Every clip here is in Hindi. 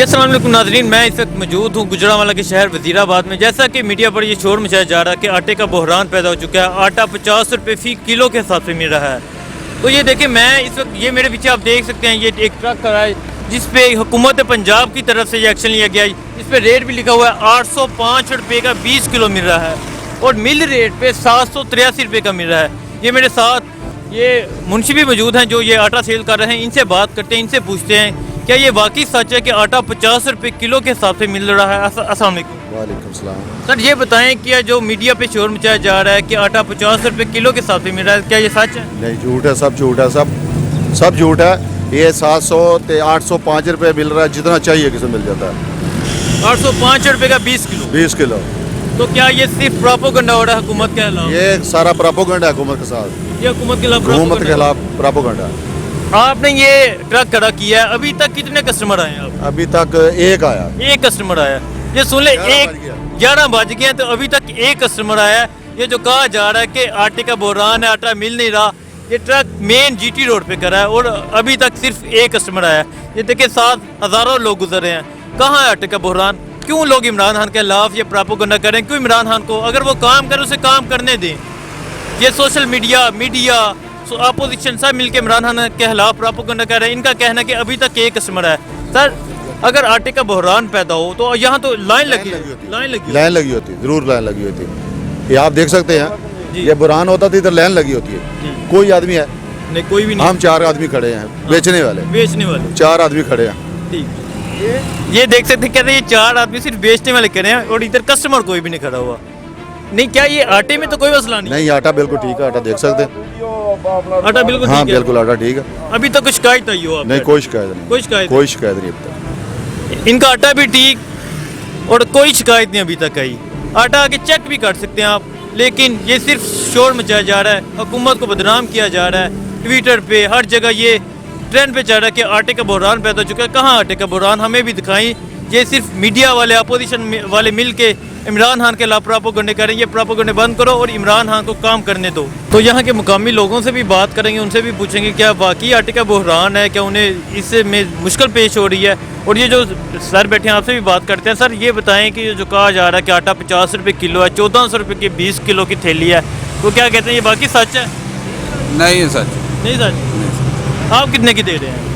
अस्सलाम वालेकुम नाज़रीन, मैं इस वक्त मौजूद हूँ गुजरांवाला के शहर वज़ीराबाद में। जैसा कि मीडिया पर ये शोर मचाया जा रहा है कि आटे का बहरान पैदा हो चुका है। आटा 50 रुपये फ़ी किलो के हिसाब से मिल रहा है। तो ये देखिए, मैं इस वक्त ये मेरे पीछे आप देख सकते हैं, ये एक ट्रक खड़ा है जिस पे हुकूमत पंजाब की तरफ से ये एक्शन लिया गया है। इस पर रेट भी लिखा हुआ है 805 रुपये का 20 किलो मिल रहा है और मिल रेट पे 783 रुपये का मिल रहा है। ये मेरे साथ ये मुंशी भी मौजूद हैं जो ये आटा सेल कर रहे हैं। इनसे बात करते हैं, इनसे पूछते हैं क्या ये वाकई सच है कि आटा 50 रुपये किलो के हिसाब से मिल रहा है। अस्सलाम वालेकुम। वालेकुम सलाम। सर ये बताएं कि जो मीडिया पे शोर मचाया जा रहा है कि आटा 50 रुपये किलो के हिसाब से मिल रहा है, क्या ये सच है? नहीं, झूठ है, सब झूठ है, सब झूठ है। ये 700 ते 805 रुपये मिल रहा है, जितना चाहिए किसे मिल जाता है। 805 रुपये का 20 किलो। 20 किलो। तो क्या ये सिर्फ प्रोपेगेंडा हो रहा है हुकूमत के खिलाफ? ये सारा प्रोपेगेंडा है हुकूमत के साथ, ये हुकूमत के खिलाफ हुकूमत के खिलाफ प्रोपेगेंडा। आपने ये ट्रक खड़ा किया है, अभी तक कितने कस्टमर आए हैं आप? अभी तक एक आया। एक कस्टमर आया। ये सुन ले, 11 बज गए हैं तो अभी तक एक कस्टमर आया है। ये जो कहा जा रहा है कि आटे का बहरान है, आटा मिल नहीं रहा, ये ट्रक मेन जीटी रोड पे करा है और अभी तक सिर्फ एक कस्टमर आया है। ये देखिए, 7 हज़ारों लोग गुजर रहे हैं। कहाँ है आटे का बहरान? क्यों लोग इमरान खान के खिलाफ ये प्रोपेगेंडा करें? क्यों इमरान खान को, अगर वो काम करे उसे काम करने दें। ये सोशल मीडिया अपोजिशन सब मिलकर इमरान खान के खिलाफ प्रोपेगेंडा कर रहे हैं। इनका कहना है कि अभी तक एक कस्टमर है। सर, अगर आटे का बहरान पैदा हो तो यहाँ तो लाइन लगी होती, जरूर लाइन लगी होती। ये आप देख सकते हैं, ये बहरान होता तो इधर लाइन लगी होती है। कोई आदमी है नहीं, कोई भी नहीं। हम 4 आदमी खड़े हैं, बेचने वाले 4 आदमी खड़े हैं। ठीक, ये देख सकते हैं, कहते हैं ये 4 आदमी सिर्फ बेचने वाले खड़े हैं और इधर कस्टमर कोई भी नहीं खड़ा हुआ। नहीं, क्या ये आटे में तो कोई मसला नहीं? आटा बिल्कुल ठीक है, आटा देख सकते हैं, आटा बिल्कुल हाँ ठीक है। बिल्कुल आटा ठीक है। अभी तक कुछ शिकायत आई हो आप? नहीं, कोई शिकायत नहीं, कोई शिकायत नहीं अभी तक। इनका आटा भी ठीक और कोई शिकायत नहीं अभी तक आई। आटा आके चेक भी कर सकते हैं आप, लेकिन ये सिर्फ शोर मचाया जा रहा है, हुकूमत को बदनाम किया जा रहा है। ट्विटर पे हर जगह ये ट्रेंड पे चल रहा है कि आटे का बहरान पैदा हो चुका है। कहाँ आटे का बहरान? हमें भी दिखाई। ये सिर्फ मीडिया वाले, अपोजिशन वाले मिल के इमरान खान के खिलाफ प्रोपेगेंडे करें। ये प्रोपेगेंडे बंद करो और इमरान खान को काम करने दो। तो यहाँ के मुकामी लोगों से भी बात करेंगे, उनसे भी पूछेंगे क्या वाकई आटे का बहरान है, क्या उन्हें इससे में मुश्किल पेश हो रही है। और ये जो सर बैठे हैं, आपसे भी बात करते हैं। सर ये बताएं कि जो कहा जा रहा है कि आटा 50 रुपये किलो है, 1400 रुपये की 20 किलो की थैली है, तो क्या कहते हैं, ये बाकी सच है? नहीं सच नहीं सच। आप कितने की दे रहे हैं?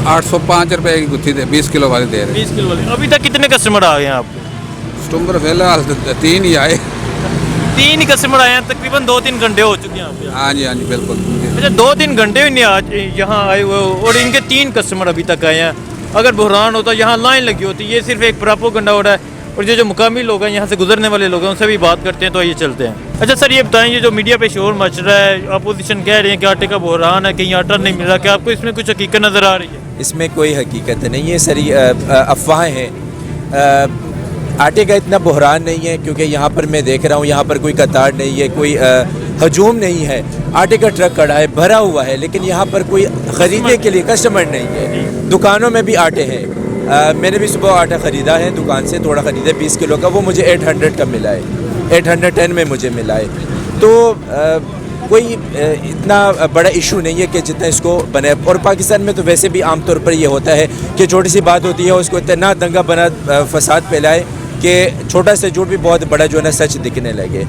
805 रुपये की गुत्थी दे, 20 किलो वाली दे रहे हैं। 20 किलो वाली। अभी तक कितने कस्टमर आ गए हैं आपके? स्टूमर फिलहाल 3 ही आए। 3 ही कस्टमर आए हैं, तकरीबन 2-3 घंटे हो चुके हैं आपके? हाँ जी बिल्कुल। अच्छा, 2-3 घंटे भी नहीं आज यहाँ आए हुए हो और इनके 3 कस्टमर अभी तक आए हैं। अगर बहरान होता यहाँ लाइन लगी होती। ये सिर्फ एक प्रोपेगेंडा हो रहा है। और जो मुकामी लोग हैं, यहाँ से गुजरने वाले लोग हैं, उनसे भी बात करते हैं। तो ये चलते हैं। अच्छा सर, ये बताएं, ये जो मीडिया पे शोर मच रहा है, अपोजिशन कह रही है कि आटे का बहरान है, कहीं आटा नहीं मिल रहा, क्या आपको इसमें कुछ हकीकत नज़र आ रही है? इसमें कोई हकीकत नहीं है सर, अफवाहें हैं। आटे का इतना बहरान नहीं है, क्योंकि यहाँ पर मैं देख रहा हूँ, यहाँ पर कोई कतार नहीं है, कोई हजूम नहीं है। आटे का ट्रक खड़ा है, भरा हुआ है, लेकिन यहाँ पर कोई ख़रीदने के लिए कस्टमर नहीं है। दुकानों में भी आटे हैं। मैंने भी सुबह आटा ख़रीदा है दुकान से, थोड़ा ख़रीदा 20 किलो का, वो मुझे 800 का मिला है, 810 में मुझे मिला है। तो कोई इतना बड़ा इशू नहीं है कि जितना इसको बने। और पाकिस्तान में तो वैसे भी आम तौर पर ये होता है कि छोटी सी बात होती है, उसको इतना दंगा बना फसाद फैलाए कि छोटा सा झूठ भी बहुत बड़ा जो है ना सच दिखने लगे।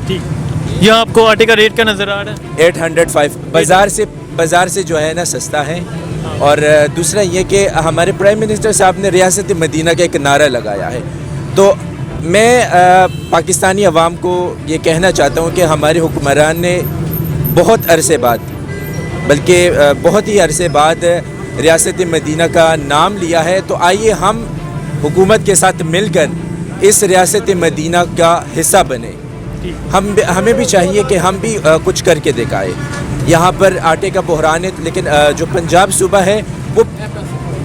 यहाँ आपको आटे का रेट क्या नज़र आ रहा है? 805 बाज़ार से जो है ना सस्ता है। और दूसरा ये कि हमारे प्राइम मिनिस्टर साहब ने रियासत मदीना का एक नारा लगाया है। तो मैं पाकिस्तानी अवाम को ये कहना चाहता हूँ कि हमारे हुक्मरान ने बहुत अरसे बाद, बल्कि बहुत ही अरसे बाद रियासत मदीना का नाम लिया है। तो आइए हम हुकूमत के साथ मिलकर इस रियासत मदीना का हिस्सा बने। हमें भी चाहिए कि हम भी कुछ करके दिखाएं। यहाँ पर आटे का बहरान है, लेकिन जो पंजाब सूबा है वो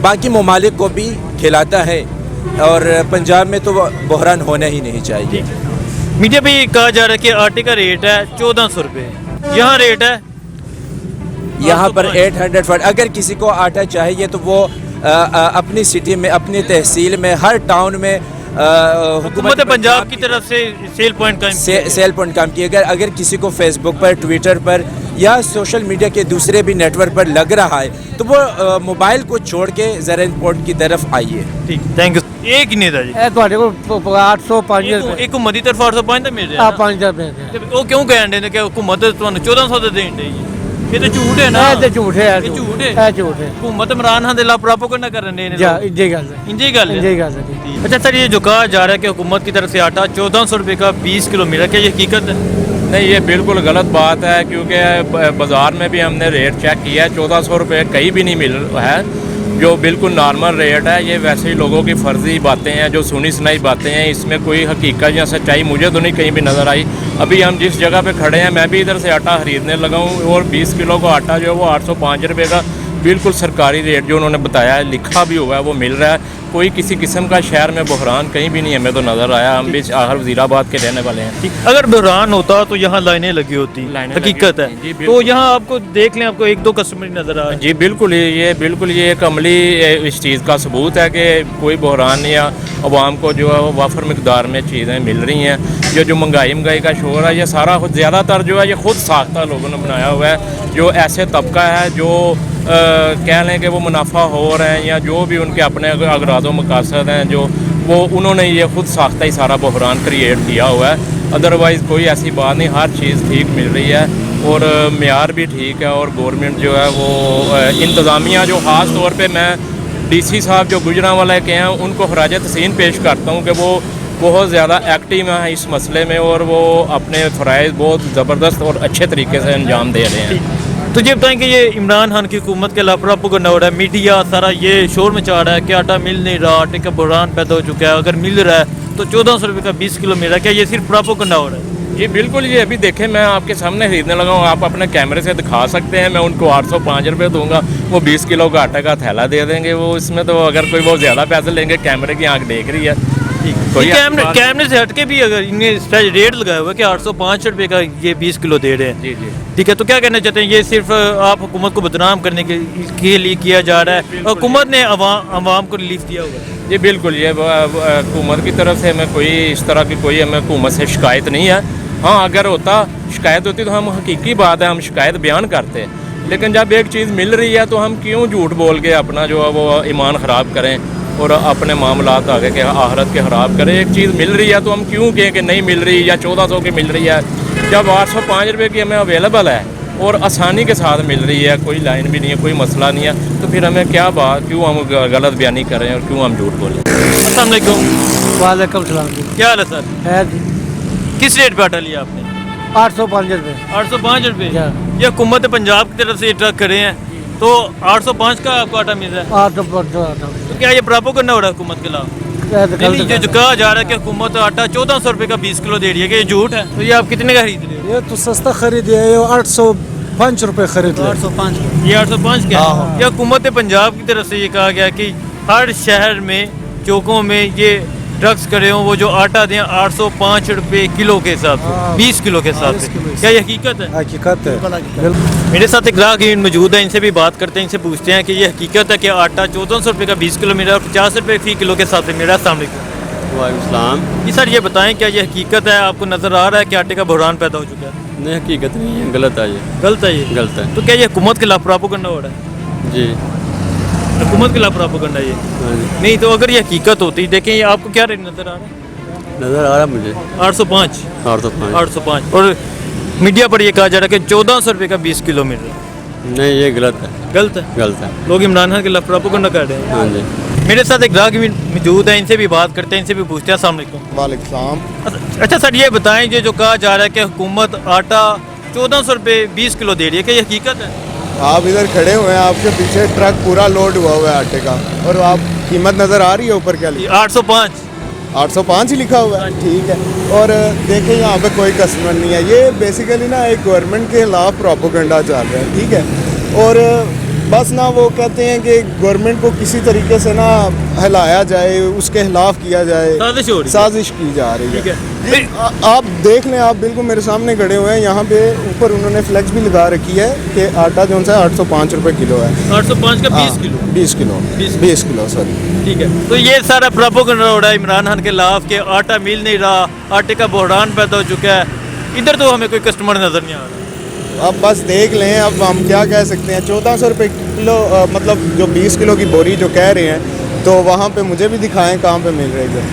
बाकी ममालिक को भी खिलाता है, और पंजाब में तो बहरान होना ही नहीं चाहिए। मीडिया पे ये कहा जा रहा है कि आटे का रेट है 1400 रुपये, यहाँ रेट है यहाँ पर 800। अगर किसी को आटा चाहिए तो वो अपनी सिटी में, अपनी तहसील में, हर टाउन में हुकूमत पंजाब की तरफ से सेल पॉइंट का सेल पॉइंट काम किया। अगर किसी को फेसबुक पर, ट्विटर पर या सोशल मीडिया के दूसरे भी नेटवर्क पर लग रहा है तो वो मोबाइल को छोड़ के ज़रा इंपोर्ट की तरफ आइए। ठीक, थैंक यू। एक ही नहीं था जी, ਇਹ ਤੁਹਾਡੇ ਕੋਲ 805 ਰੁਪਏ ਇੱਕ ਹੁਕੂਮਤ ਦੀ ਤਰਫ 805 ਦਾ ਮਿਲ ਆ ਰਿਹਾ 5 ਰੁਪਏ ਦੇ ਤੇ ਉਹ ਕਿਉਂ ਕਹਿੰਦੇ ਨੇ ਕਿ ਹੁਕੂਮਤ ਤੁਹਾਨੂੰ 1400 ਦੇ ਦੇਣ ਡਈ ਹੈ? ਇਹ ਤਾਂ ਝੂਠ ਹੈ ਨਾ, ਇਹ ਤੇ ਝੂਠ ਹੈ, ਇਹ ਝੂਠ ਹੈ, ਇਹ ਝੂਠ ਹੈ। हुकूमत इमरान खान दिला प्रोपेगेंडा कर रहे हैं ਜਾ ਇੰਜੇ ਗੱਲ ਹੈ, इंजी गल है। ਇੰਜੇ ਗੱਲ ਹੈ ਜੀ। अच्छा सर, ये जो कहा जा रहा है कि हुकूमत की तरफ से आटा 1400 रुपये का 20 किलो मिला, क्या ये हकीकत है? नहीं, ये बिल्कुल गलत बात है, क्योंकि बाज़ार में भी हमने रेट चेक किया है, 1400 रुपये कहीं भी नहीं मिल रहा है, जो बिल्कुल नॉर्मल रेट है। ये वैसे ही लोगों की फर्जी बातें हैं, जो सुनी सुनाई बातें हैं, इसमें कोई हकीकत या सच्चाई मुझे तो नहीं कहीं भी नज़र आई। अभी हम जिस जगह पे खड़े हैं, मैं भी इधर से आटा ख़रीदने लगा हूँ और 20 किलो का आटा जो है वो 805 रुपये का बिल्कुल सरकारी रेट जो उन्होंने बताया है, लिखा भी हुआ है, वो मिल रहा है। कोई किसी किस्म का शहर में बहरान कहीं भी नहीं हमें तो नज़र आया। हम भी आखिर वज़ीराबाद के रहने वाले हैं। अगर बहरान होता तो यहाँ लाइनें लगी होती, लाइनें हकीकत लगी है। होती, जी, तो बिल्कुल। यहाँ आपको देख लें, आपको एक दो कस्टमर नज़र आ रहे हैं। जी बिल्कुल, ये एक अमली इस चीज़ का सबूत है कि कोई बहरान या अवाम को जो है वो वाफर मकदार में चीज़ें मिल रही हैं। जो महंगाई का शोर है, ये सारा खुद ज़्यादातर जो है ये खुद साख्ता लोगों ने बनाया हुआ है। जो ऐसे तबका है जो कह लें कि वो मुनाफा हो रहे हैं या जो भी उनके अपने अगराज़ मकासद हैं, जो वो उन्होंने ये खुद साख्ता ही सारा बहरान क्रिएट किया हुआ है। अदरवाइज़ कोई ऐसी बात नहीं, हर चीज़ ठीक मिल रही है और मेयार भी ठीक है। और गवर्नमेंट जो है वो इंतज़ामिया जो ख़ास तौर पे मैं DC साहब जो गुजरांवाला के हैं उनको खराज तहसीन पेश करता हूँ कि वो बहुत ज़्यादा एक्टिव हैं इस मसले में और वो अपने फ़राइज़ बहुत ज़बरदस्त और अच्छे तरीके से अंजाम दे रहे हैं। तो ये बताएं कि ये इमरान खान की हुकूमत के खिलाफ प्रोपेगेंडा हो रहा है, मीडिया सारा ये शोर मचा रहा है कि आटा मिल नहीं रहा, आटे का बहरान पैदा हो चुका है। अगर मिल रहा है तो 1400 रुपये का 20 किलो मिल रहा है, क्या ये सिर्फ प्रोपेगेंडा हो रहा है? जी बिल्कुल, ये अभी देखें, मैं आपके सामने खरीदने लगा हूँ, आप अपने कैमरे से दिखा सकते हैं। मैं उनको 805 रुपये दूंगा, वो 20 किलो का आटे का थैला दे देंगे। वो इसमें तो अगर कोई वो ज़्यादा पैसे लेंगे, कैमरे की आंख देख रही है। कोई कैमरे से हटके भी अगर इन्हें रेट लगाया हुआ है कि 805 रुपये का ये 20 किलो दे रहे हैं, जी जी ठीक है, तो क्या कहना चाहते हैं? ये सिर्फ आप हुकूमत को बदनाम करने के लिए किया जा रहा है, और हुकूमत ने अवाम को रिलीफ दिया हुआ है। जी बिल्कुल, ये हुकूमत की तरफ से हमें कोई इस तरह की कोई हमें हुकूमत से शिकायत नहीं है। हाँ, अगर होता शिकायत होती तो हम हकीकी बात है, हम शिकायत बयान करते हैं। लेकिन जब एक चीज़ मिल रही है तो हम क्यों झूठ बोल के अपना जो है वो ईमान ख़राब करें और अपने मामलात आगे के आखिरत के ख़राब करें। एक चीज़ मिल रही है तो हम क्यों कहें कि नहीं मिल रही या 1400 की मिल रही है, जब 805 रुपये की हमें अवेलेबल है और आसानी के साथ मिल रही है, कोई लाइन भी नहीं है, कोई मसला नहीं है, तो फिर हमें क्या बात, क्यों हम गलत बयानी करें और क्यों हम झूठ बोलें। अस्सलाम वालेकुम। वालेकुम सलाम जी। क्या हाल है सर? है जी, किस रेट पे आटा लिया आपने? 805 रुपए। 805 रुपये। क्या? ये हुकूमत पंजाब की तरफ से ये ट्रक खड़े हैं, तो 805 का आपको आटा मिल रहा है, 805 तो क्या ये प्रोपेगेंडा हो रहा है हुकूमत के खिलाफ? नहीं, जो कहा जा रहा है कि हुकूमत आटा 1400 रुपये का 20 किलो दे रही है, कि ये झूठ है? तो ये आप कितने का खरीद रहे हो? ये तो सस्ता खरीदे है, ये 805 रुपए खरीद ले। 805। ये 805 क्या है? ये हुकूमत पंजाब की तरफ से ये कहा गया कि हर शहर में चौकों में ये ट्रक्स खड़े हों, वो जो आटा दें 805 रुपये किलो के हिसाब से, 20 किलो के हिसाब से। क्या ये हकीकत है? हकीकत है बिल्कुल। मेरे साथ एक ग्राहक मौजूद है, इनसे भी बात करते हैं, इनसे पूछते हैं कि ये हकीकत है कि आटा 1400 रुपये का 20 किलो मिल रहा है और 50 रुपये फी किलो के हिसाब से मिल रहा है। अस्सलाम वालेकुम। वालेकुम। जी सर, ये बताएं, क्या ये हकीकत है, आपको नज़र आ रहा है कि आटे का बहरान पैदा हो चुका है? नहीं, हकीकत नहीं है, गलत है ये, गलत है ये? गलत है। तो क्या ये हुकूमत के खिलाफ प्रोपेगेंडा हो रहा है? जी हुकूमत के खिलाफ प्रोपेगेंडा ये? हाँ जी, नहीं, तो अगर ये हकीकत होती, देखें ये आपको क्या रेट नज़र आ रहा है? नज़र आ रहा मुझे 805। 805। 805। और मीडिया पर ये कहा जा रहा है कि 1400 रुपये का 20 किलो मिल रहा है। नहीं, ये गलत है, गलत है? गलत है। लोग इमरान खान के खिलाफ प्रोपेगेंडा कर रहे हैं। हाँ जी। मेरे साथ एक ग्राहक भी मौजूद है, इनसे भी बात करते हैं, इनसे भी पूछते हैं। अस्सलाम वालेकुम। वालेकुम। अच्छा सर, ये बताएं, ये जो कहा जा रहा है कि हुकूमत आटा 1400 रुपये 20 किलो दे रही है, क्या ये हकीकत है? आप इधर खड़े हुए हैं, आपके पीछे ट्रक पूरा लोड हुआ हुआ है आटे का, और आप कीमत नज़र आ रही है ऊपर क्या लिखा? 805। 805 ही लिखा हुआ है, ठीक है। और देखें यहाँ पे कोई कस्टमर नहीं है, ये बेसिकली ना एक गवर्नमेंट के खिलाफ प्रोपेगेंडा चल रहा है, ठीक है। और बस ना वो कहते हैं कि गवर्नमेंट को किसी तरीके से ना हिलाया जाए, उसके खिलाफ किया जाए, साजिश हो रही है। साजिश की जा रही ठीक है। है। आप देख लें, आप बिल्कुल मेरे सामने खड़े हुए हैं, यहाँ पे ऊपर उन्होंने फ्लैक्स भी लगा रखी है कि आटा जो है 805 रुपये किलो है। 805 का 20 किलो 20 किलो 20 किलो सर। ठीक है। तो ये सारा प्रोपेगेंडा हो रहा है इमरान खान के खिलाफ कि आटा मिल नहीं रहा, आटे का बहरान पैदा हो चुका है। इधर तो हमें कोई कस्टमर नजर नहीं आ रहा। अब बस देख लें, अब हम क्या कह सकते हैं। 1400 रुपये किलो, मतलब जो 20 किलो की बोरी जो कह रहे हैं, तो वहाँ पे मुझे भी दिखाएं कहाँ पे मिल रही है।